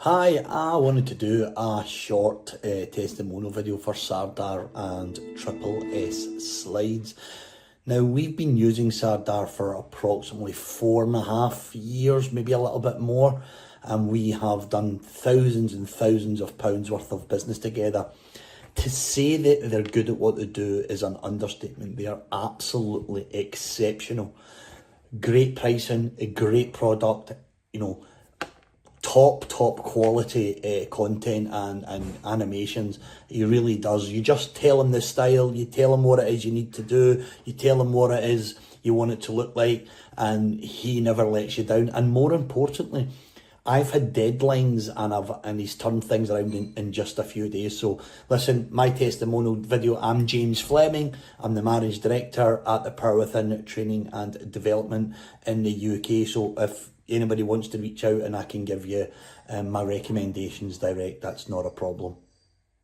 Hi, I wanted to do a short testimonial video for Sardar and SSSlides. Now, we've been using Sardar for approximately 4.5 years, maybe a little bit more, and we have done thousands and thousands of pounds worth of business together. To say that they're good at what they do is an understatement. They are absolutely exceptional. Great pricing, a great product, top quality content and animations. He really does. You just tell him the style, you tell him what it is you need to do, you tell him what it is you want it to look like, and he never lets you down. And more importantly, I've had deadlines and he's turned things around in just a few days. So listen, my testimonial video, I'm James Fleming. I'm the Marriage Director at the Power Within Training and Development in the UK. So if anybody wants to reach out and I can give you my recommendations direct, that's not a problem.